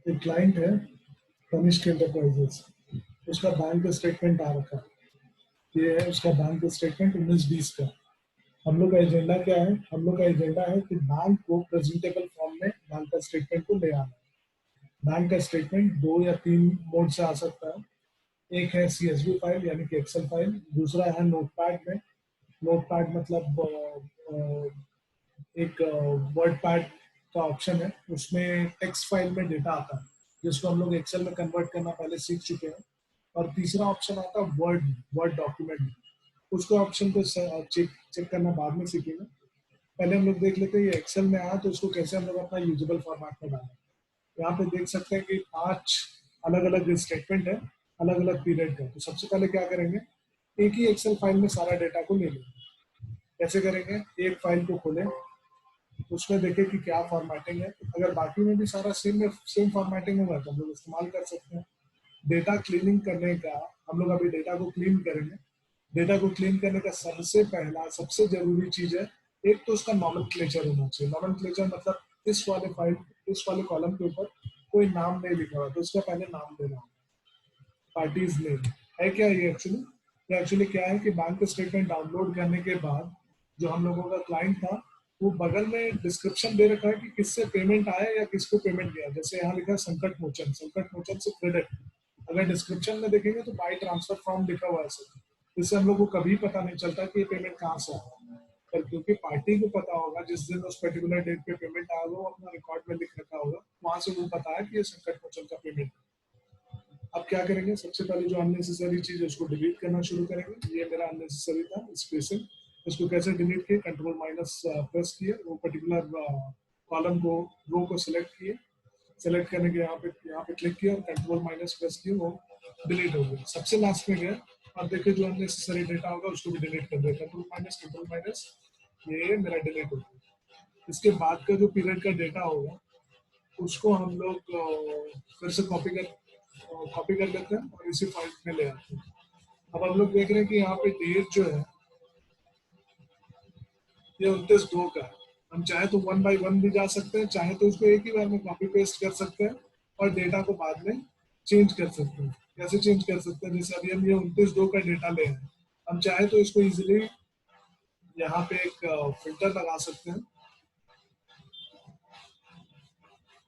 एक क्लाइंट है तनिष्क एंटरप्राइजेस, उसका बैंक स्टेटमेंट आ रखा है। ये है उसका बैंक स्टेटमेंट 19-20 का। हम लोग का एजेंडा क्या है? हम लोग का एजेंडा है कि बैंक को प्रेजेंटेबल फॉर्म में बैंक का स्टेटमेंट को ले आना। बैंक का स्टेटमेंट 2 या 3 मोड से आ सकता है। एक है CSV फाइल यानी कि एक्सेल फाइल, दूसरा है नोटपैड में। नोटपैड मतलब एक वर्ड पैड का ऑप्शन है, उसमें टेक्स्ट फाइल में डेटा आता है जिसको हम लोग एक्सेल में कन्वर्ट करना पहले सीख चुके हैं। और तीसरा ऑप्शन आता है वर्ड वर्ड डॉक्यूमेंट में। उसको ऑप्शन को चेक चेक करना बाद में सीखेंगे। पहले हम लोग देख लेते हैं ये एक्सेल में आया तो उसको कैसे हम लोग अपना यूजेबल फॉर्मेट में डालें। यहाँ पे देख सकते हैं कि 5 अलग अलग स्टेटमेंट है, अलग अलग पीरियड का। तो सबसे पहले क्या करेंगे, एक ही एक्सेल फाइल में सारा डेटा को ले लेंगे। कैसे करेंगे? एक फाइल को खोलें, उसमें देखें कि क्या फॉर्मेटिंग है। अगर बाकी में भी सारा सेम फॉर्मेटिंग होगा तो हम लोग इस्तेमाल कर सकते हैं। डेटा क्लीनिंग करने का, हम लोग अभी डेटा को क्लीन करेंगे। डेटा को क्लीन करने का सबसे पहला सबसे जरूरी चीज है, एक तो उसका नॉमेनक्लेचर होना चाहिए। नॉमेनक्लेचर मतलब इस वाले फाइल, इस वाले कॉलम के ऊपर कोई नाम नहीं लिखा हुआ तो उसका पहले नाम देना होगा। पार्टीज नेम है क्या ये एक्चुअली? तो एक्चुअली क्या है कि बैंक स्टेटमेंट डाउनलोड करने के बाद जो हम लोगों का क्लाइंट था, वो बगल में डिस्क्रिप्शन दे रखा है कि किससे पेमेंट आया या किसको पेमेंट गया। जैसे यहाँ लिखा है संकट मोचन, संकट मोचन से क्रेडिट। अगर डिस्क्रिप्शन में देखेंगे तो बाई ट्रांसफर फॉर्म लिखा हुआ है सर। इससे हम लोग को कभी पता नहीं चलता कि ये पेमेंट कहाँ से आया। पर क्योंकि पार्टी को पता होगा जिस दिन उस पर्टिकुलर डेट पे पेमेंट आया वो अपना रिकॉर्ड में लिख रखा होगा, वहां से वो पता है कि ये संकट मोचन का पेमेंट। अब क्या करेंगे, सबसे पहले जो अननेसेसरी चीज है उसको डिलीट करना शुरू करेंगे। ये मेरा अननेसेसरी था स्पेसिंग। इसको कैसे डिलीट किए? कंट्रोल माइनस प्रेस किए, वो पर्टिकुलर कॉलम को, रो को सिलेक्ट किए। सेलेक्ट करने के यहाँ पे क्लिक किया और कंट्रोल माइनस प्रेस किया, वो डिलीट हो गया। सबसे लास्ट में गया और देखिए जो अननेसेसरी डेटा होगा उसको भी डिलीट कर दिया। कंट्रोल माइनस ये मेरा डिलीट हो गया। इसके बाद का जो पीरियड का डेटा होगा उसको हम लोग फिर से कॉपी कर लेते हैं और इसी फाइल में ले आते हैं। अब हम लोग देख रहे हैं कि यहाँ पे डेट जो है ये 29/2 का है। हम चाहे तो 1 by 1 भी जा सकते हैं, चाहे तो इसको एक ही बार में कॉपी पेस्ट कर सकते हैं और डेटा को बाद में चेंज कर सकते हैं। कैसे चेंज कर सकते हैं? जैसे अभी हम ये 29/2 का डेटा ले हैं, हम चाहे तो इसको इजिली यहाँ पे एक फिल्टर लगा सकते हैं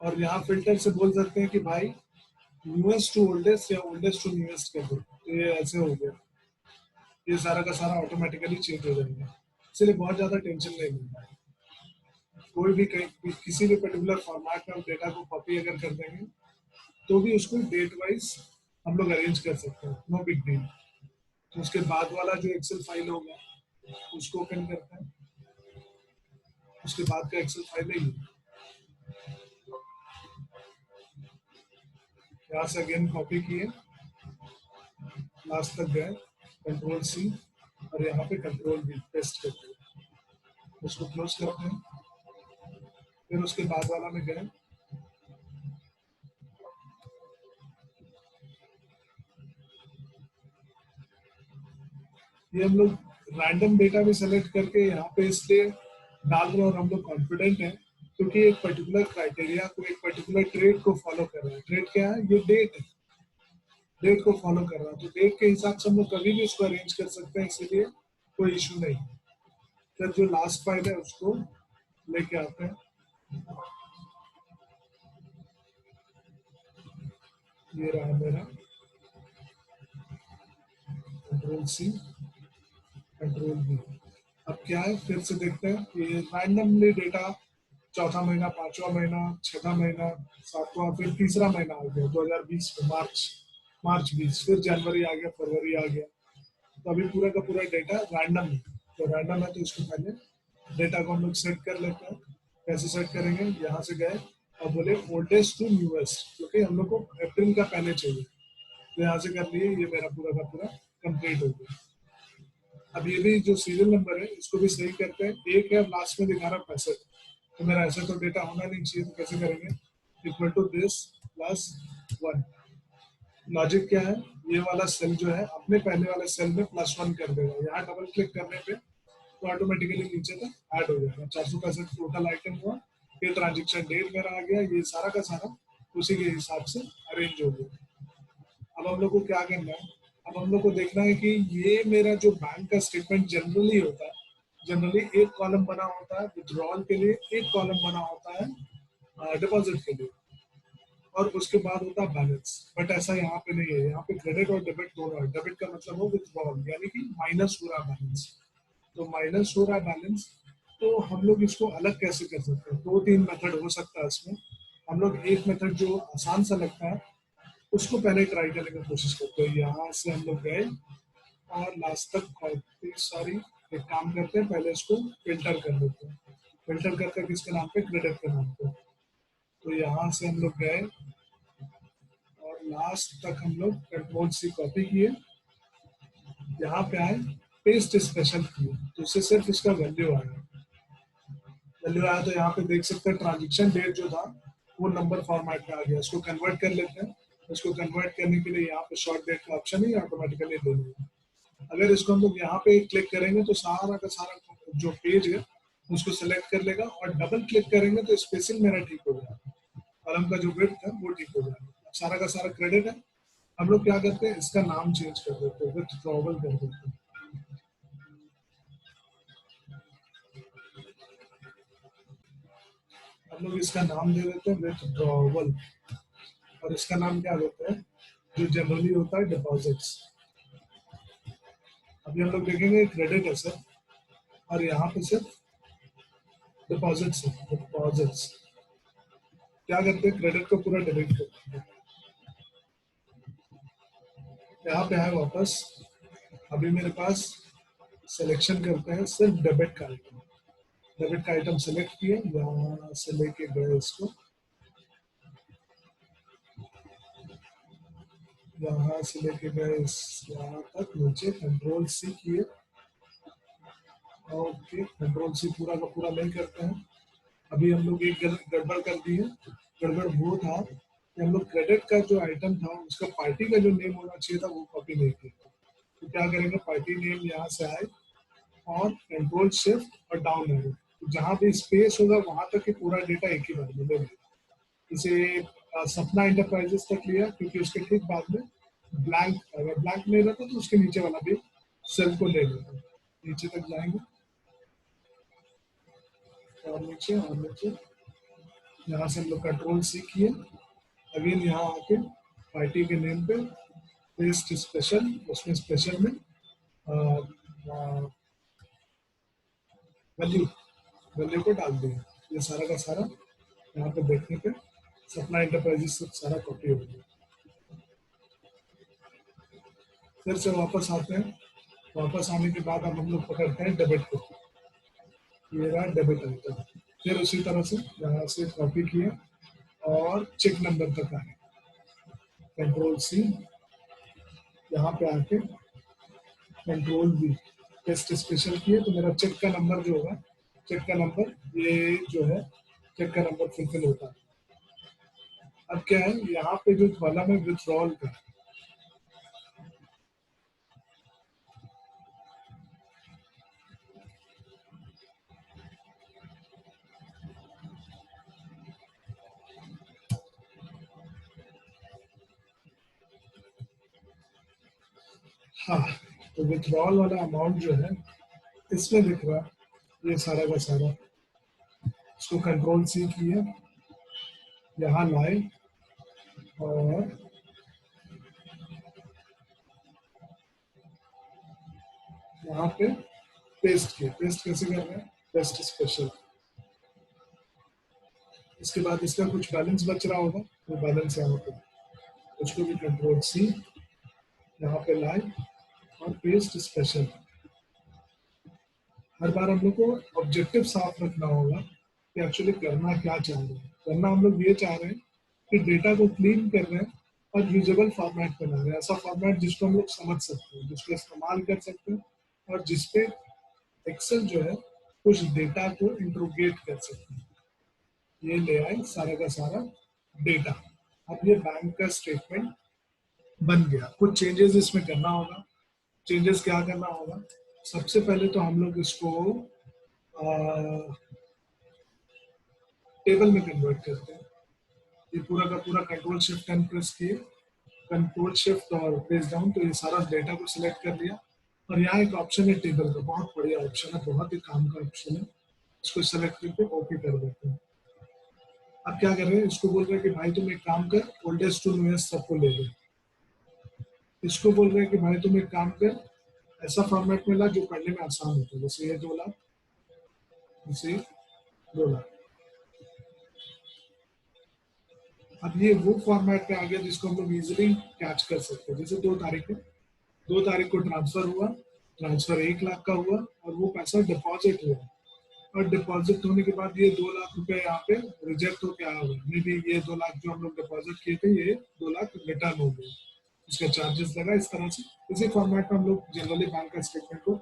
और यहाँ फिल्टर से बोल सकते हैं कि भाई न्यूएस्ट टू ओल्डेस्ट या ओल्डेस्ट टू न्यूएस्ट कर दो। तो ये ऐसे हो गया, ये सारा का सारा ऑटोमेटिकली चेंज हो जाएगा। इसलिए बहुत ज्यादा टेंशन नहीं लेना है। कोई भी किसी भी पर्टिकुलर फॉर्मेट में हम डेटा को कॉपी अगर कर देंगे तो भी उसको डेट वाइज हम लोग अरेंज कर सकते हैं, नो बिग डील। तो उसके बाद वाला जो एक्सेल फाइल होगा उसको ओपन करते हैं। उसके बाद का एक्सेल फाइल है ये। यहाँ से अगेन कॉपी किए, लास्ट तक गए, कंट्रोल C और यहाँ पे कंट्रोल V पेस्ट करते हैं। उसको क्लोज करते हैं। फिर उसके बाद वाला में गए, ये हम लोग रैंडम डेटा भी सेलेक्ट करके यहाँ पे इसलिए डाल रहे हैं और हम लोग कॉन्फिडेंट हैं क्योंकि एक पर्टिकुलर क्राइटेरिया को, एक पर्टिकुलर ट्रेड को फॉलो कर रहे हैं। ट्रेड क्या है? ये डेट है, डेट को फॉलो कर रहा है। तो डेट के हिसाब से हम लोग कभी भी इसको अरेंज कर सकते हैं, इसीलिए कोई इशू नहीं। फिर जो लास्ट फाइल है उसको लेके आते हैं। ये रहा मेरा, कंट्रोल C कंट्रोल V। अब क्या है, फिर से देखते हैं कि रैंडमली डेटा चौथा महीना, पांचवा महीना, छठा महीना, सातवां, फिर तीसरा महीना आ गया 2020 में, मार्च 20, फिर जनवरी आ गया, फरवरी आ गया। तो अभी पूरा का पूरा डेटा रैंडम है। तो रैंडम है तो इसको पहले डेटा को हम लोग सेट कर लेते हैं। कैसे सेट करेंगे? यहाँ से गए और बोले ओल्डेस्ट टू न्यूएस्ट, क्योंकि हम लोग को अप्रैल का पहले चाहिए। तो यहाँ से कर लिए, ये मेरा पूरा का पूरा कंप्लीट हो गया। अब ये भी जो सीरियल नंबर है इसको भी सही करते हैं। एक है, लास्ट में दिखा रहा है 65, तो मेरा ऐसे तो डेटा होना नहीं चाहिए। तो कैसे करेंगे? Equal to this plus 1। Logic क्या है? ये वाला सेल जो है अपने पहले वाले सेल में +1 कर देगा। यहाँ डबल क्लिक करने पे तो ऑटोमेटिकली नीचे तक ऐड हो जाएगा। 465 टोटल आइटम हुआ। ये ट्रांजेक्शन डेट मेरा आ गया, ये सारा का सारा उसी के हिसाब से अरेंज हो गए। अब हम लोग को क्या करना है, अब हम लोग को देखना है कि ये मेरा जो बैंक का स्टेटमेंट जनरली होता है, जनरली एक कॉलम बना होता है विड्रॉल के लिए, एक कॉलम बना होता है डिपॉजिट के लिए, और उसके बाद होता है बैलेंस। बट ऐसा यहाँ पे नहीं है, यहाँ पे क्रेडिट और डेबिट दोनों है। डेबिट का मतलब हो विथड्रॉल, यानी कि माइनस हो रहा है बैलेंस। तो माइनस हो रहा है बैलेंस, तो हम लोग इसको अलग कैसे कर सकते हैं? दो तीन मेथड हो सकता है इसमें। हम लोग एक मेथड जो आसान सा लगता है उसको पहले ट्राई करने की कोशिश करते हैं। यहाँ से हम लोग गए और लास्ट तक काफी सारी, एक काम करते हैं पहले इसको फिल्टर कर लेते हैं। फिल्टर करते हैं किसके नाम पे? क्रेडिट के नाम पे। तो यहाँ से हम लोग गए और लास्ट तक हम लोग कंट्रोल सी कॉपी किए, यहाँ पे आए, पेस्ट स्पेशल किए, तो इससे सिर्फ इसका वैल्यू आया। वैल्यू आया तो यहाँ पे देख सकते हैं ट्रांजेक्शन डेट जो था वो नंबर फॉर्मेट में आ गया। इसको कन्वर्ट कर लेते हैं। इसको कन्वर्ट करने के लिए यहाँ पे शॉर्ट डेट का ऑप्शन ही ऑटोमेटिकली ले लेंगे। अगर इसको हम लोग यहाँ पे क्लिक करेंगे तो सारा का सारा जो पेज है उसको सिलेक्ट कर लेगा, और डबल क्लिक करेंगे तो स्पेसिंग मेरा ठीक हो जाएगा, कॉलम का जो विड्थ है वो ठीक हो जाएगा। सारा का सारा क्रेडिट है। हम लोग क्या करते हैं, इसका नाम चेंज कर देते हैं, विथड्रॉवल कर देते हैं। हम लोग इसका नाम दे देते हैं विथड्रॉवल, और इसका नाम क्या देते हैं जो जनरली होता है डिपॉजिट्स। अभी हम लोग देखेंगे क्रेडिट है सर, और यहाँ पे सिर्फ डिपॉजिट्स है, डिपॉजिट्स। क्या करते हैं, क्रेडिट को पूरा डिलीट करते हैं। यहाँ पे है वापस, अभी मेरे पास सिलेक्शन करते हैं सिर्फ डेबिट का आइटम। डेबिट का आइटम सेलेक्ट किए, यहाँ से लेके गए इसको, यहाँ से लेके गए यहाँ तक नीचे, कंट्रोल सी किए। ओके, कंट्रोल सी पूरा का पूरा नहीं करते हैं। अभी हम लोग एक गड़बड़ कर दी है। गड़बड़ वो था कि हम लोग क्रेडिट का जो आइटम था उसका पार्टी का जो नेम होना चाहिए था वो कॉपी नहीं किया। तो क्या करेंगे, पार्टी नेम यहाँ से आए और कंट्रोल शिफ्ट और डाउन एरो, तो जहाँ भी स्पेस होगा वहां तक के पूरा डेटा एक ही बार में ले लेगा। इसे सपना इंटरप्राइजेस तक लिया, क्योंकि उसके ठीक बाद में ब्लैंक, अगर ब्लैंक नहीं रहता तो उसके नीचे वाला भी सेल को ले लेगा। नीचे तक जाएंगे और नीचे, यहाँ से हम लोग कंट्रोल सी किए, अगेन यहाँ आके पार्टी के नेम पे पेस्ट स्पेशल, उसमें स्पेशल में वैल्यू, वैल्यू को डाल दिए। ये सारा का सारा यहाँ पे देखने पे सपना इंटरप्राइजेस से सारा कॉपी हो गया। फिर से वापस आते हैं। वापस आने के बाद अब हम लोग पकड़ते हैं डेबिट को। ये रहा डेबिट आइटम। फिर उसी तरह से यहाँ से कॉपी किए और चेक नंबर तक आए, कंट्रोल सी, यहाँ पे आके कंट्रोल वी, टेस्ट स्पेशल किए तो मेरा चेक का नंबर जो होगा, चेक का नंबर ये जो है, चेक का नंबर फुलफिल होता है। अब क्या है, यहाँ पे जो कॉलम है विथड्रॉल का, हाँ, तो विथड्रॉल वाला अमाउंट जो है इसमें दिख रहा है ये सारा का सारा। इसको कंट्रोल सी किए, यहाँ लाए और यहाँ पे पेस्ट किए। पेस्ट कैसे कर रहे हैं, पेस्ट स्पेशल। इसके बाद इसका कुछ बैलेंस बच रहा होगा, तो बैलेंस यहाँ पे, उसको भी कंट्रोल सी, यहाँ पे लाए और पेस्ट स्पेशल। हर बार हम लोग को ऑब्जेक्टिव साफ रखना होगा कि एक्चुअली करना क्या चाह रहे हैं। करना हम लोग ये चाह रहे हैं कि डेटा को क्लीन कर रहे हैं और यूजेबल फॉर्मेट बना रहे हैं, ऐसा फॉर्मेट जिसको हम लोग समझ सकते हैं, जिसको इस्तेमाल कर सकते हैं, और जिसपे एक्सेल जो है कुछ डेटा को इंट्रोगेट कर सकते हैं। ये ले आए सारा का सारा डेटा। अब ये बैंक का स्टेटमेंट बन गया। कुछ चेंजेस इसमें करना होगा। चेंजेस क्या करना होगा, सबसे पहले तो हम लोग इसको टेबल में कन्वर्ट करते हैं। ये पूरा का पूरा कंट्रोल शिफ्ट एंड प्रेस किए, कंट्रोल शिफ्ट और प्रेस डाउन, तो ये सारा डेटा को सिलेक्ट कर लिया। और यहाँ एक ऑप्शन है टेबल का, बहुत बढ़िया ऑप्शन है, बहुत ही काम का ऑप्शन है। इसको सेलेक्ट करके ओके कर देते हैं। अब क्या कर रहे हैं, इसको बोल रहे हैं कि भाई तुम एक काम कर, ओल्डेस्ट टू न्यूएस्ट सबको ले ले। इसको बोल रहे हैं कि भाई तुम एक काम कर, ऐसा फॉर्मेट में ला जो पढ़ने में आसान होता है, जैसे ये 2 लाख, जैसे 2 लाख। अब ये वो फॉर्मेट में आ गया जिसको हम लोग इजिली कैच कर सकते हैं। जैसे 2 तारीख है, 2 तारीख को ट्रांसफर हुआ, ट्रांसफर 1 लाख का हुआ और वो पैसा डिपॉजिट हुआ। और डिपॉजिट होने के बाद ये 2 लाख रुपए यहाँ पे रिजेक्ट होके आया हुआ, मे बी ये 2 लाख जो हम लोग डिपॉजिट किए थे, ये 2 लाख रिटर्न हो गए, उसका चार्जेस लगा। इस तरह से इसी फॉर्मेट में हम लोग जनरली बैंक का स्टेटमेंट को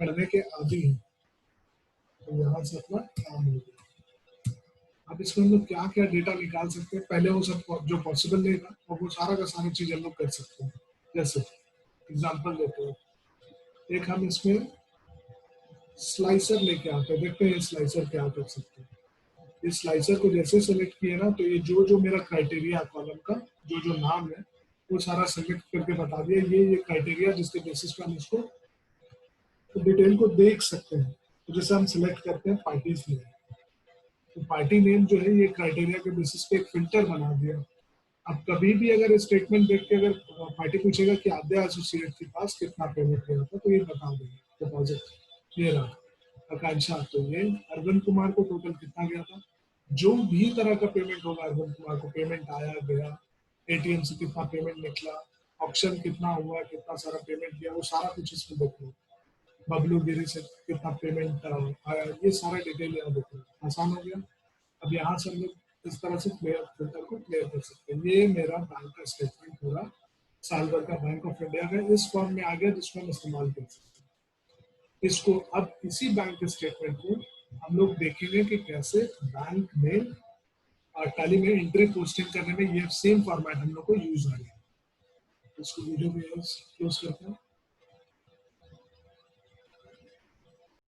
पढ़ने के आदी हैं। तो यहाँ से अपना काम हो गया। अब इसमें हम लोग क्या क्या डेटा निकाल सकते हैं, पहले वो सब जो पॉसिबल नहीं था, अब वो सारा का सारी चीज हम लोग कर सकते हैं। जैसे एग्जाम्पल देते हैं, एक हम इसमें स्लाइसर लेके आते हैं, देखते हैं स्लाइसर क्या कर सकते हैं। इस स्लाइसर को जैसे सेलेक्ट किए ना, तो ये जो जो मेरा क्राइटेरिया कॉलम का जो जो नाम है वो सारा सेलेक्ट करके बता दिया, ये क्राइटेरिया जिसके बेसिस पे हम इसको डिटेल को देख सकते हैं। तो जैसे हम सिलेक्ट करते हैं पार्टीज नेम, तो पार्टी नेम जो है ये क्राइटेरिया के बेसिस पे एक फिल्टर बना दिया। अब कभी भी अगर स्टेटमेंट देख के अगर पार्टी पूछेगा कि आद्या एसोसिएट के पास कितना पेमेंट गया था, तो ये बता देंगे डिपॉजिट ये रहा। आकांक्षा, तो ये अरविंद कुमार को टोटल कितना गया था, जो भी तरह का पेमेंट होगा अरविंद कुमार को, पेमेंट आया गया, एटीएम से कितना पेमेंट निकला, ऑप्शन कितना हुआ, कितना सारा पेमेंट किया, वो सारा कुछ इसमें देखो। बबलू गिरी से कितना पेमेंट आया, ये सारा डिटेल यहाँ देखो, आसान हो गया। अब यहाँ से हम लोग इस तरह से प्लेयर फिल्टर को क्लियर कर सकते हैं। ये मेरा बैंक का स्टेटमेंट पूरा साल भर का बैंक ऑफ इंडिया का इस फॉर्म में आ गया, जिसको हम इस्तेमाल कर सकते हैं। इसको अब इसी बैंक के स्टेटमेंट को हम लोग देखेंगे कि कैसे बैंक में टैली में एंट्री पोस्टिंग करने में ये सेम फॉर्मेट हम लोग को यूज आ गया। इसको वीडियो में क्लोज करते हैं।